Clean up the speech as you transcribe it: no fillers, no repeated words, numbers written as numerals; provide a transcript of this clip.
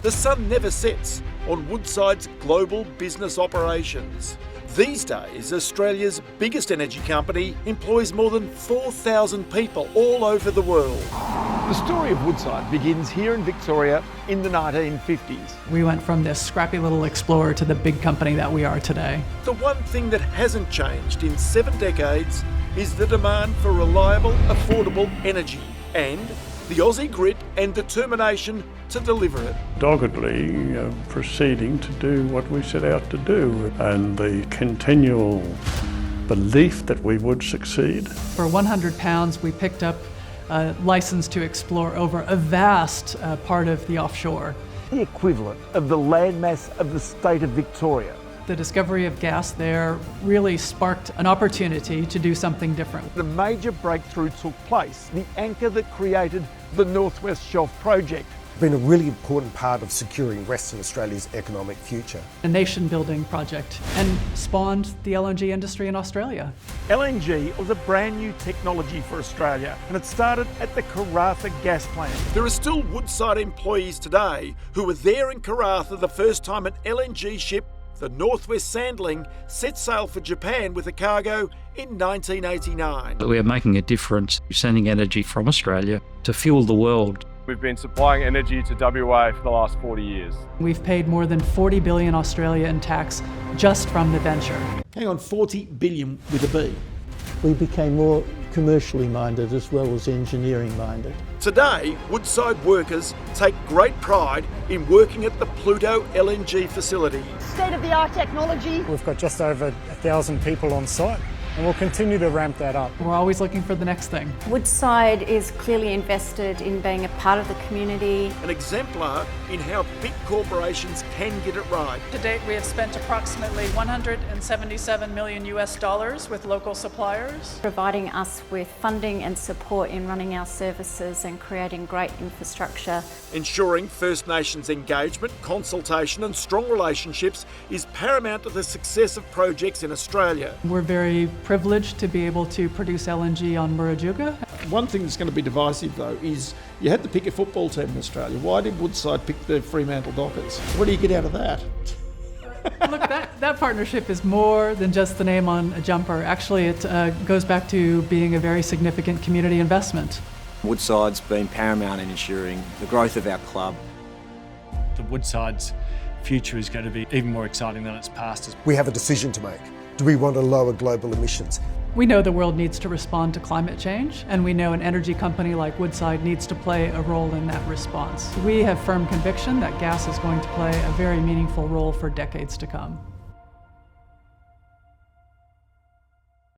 the sun never sets on Woodside's global business operations. These days, Australia's biggest energy company employs more than 4,000 people all over the world. The story of Woodside begins here in Victoria in the 1950s. We went from this scrappy little explorer to the big company that we are today. The one thing that hasn't changed in 7 decades is the demand for reliable, affordable energy and the Aussie grit and determination to deliver it. Doggedly proceeding to do what we set out to do, and the continual belief that we would succeed. For £100, we picked up a license to explore over a vast part of the offshore. The equivalent of the landmass of the state of Victoria. The discovery of gas there really sparked an opportunity to do something different. The major breakthrough took place, the anchor that created the North West Shelf project. Been a really important part of securing Western Australia's economic future. A nation-building project and spawned the LNG industry in Australia. LNG was a brand new technology for Australia, and it started at the Karratha gas plant. There are still Woodside employees today who were there in Karratha the first time an LNG ship, the Northwest Sandling, set sail for Japan with a cargo in 1989. We are making a difference, sending energy from Australia to fuel the world. We've been supplying energy to WA for the last 40 years. We've paid more than 40 billion Australia in tax just from the venture. Hang on, 40 billion with a B. We became more commercially minded as well as engineering minded. Today, Woodside workers take great pride in working at the Pluto LNG facility. State-of-the-art technology. We've got just over 1,000 people on site, and we'll continue to ramp that up. We're always looking for the next thing. Woodside is clearly invested in being a part of the community. An exemplar in how big corporations can get it right. To date, we have spent approximately $177 million with local suppliers, providing us with funding and support in running our services and creating great infrastructure. Ensuring First Nations engagement, consultation and strong relationships is paramount to the success of projects in Australia. We're very privileged to be able to produce LNG on Murajuga. One thing that's going to be divisive though is you had to pick a football team in Australia. Why did Woodside pick the Fremantle Dockers? What do you get out of that? Look, that partnership is more than just the name on a jumper. Actually, it goes back to being a very significant community investment. Woodside's been paramount in ensuring the growth of our club. The Woodside's future is going to be even more exciting than its past. We have a decision to make. Do we want to lower global emissions? We know the world needs to respond to climate change, and we know an energy company like Woodside needs to play a role in that response. We have firm conviction that gas is going to play a very meaningful role for decades to come.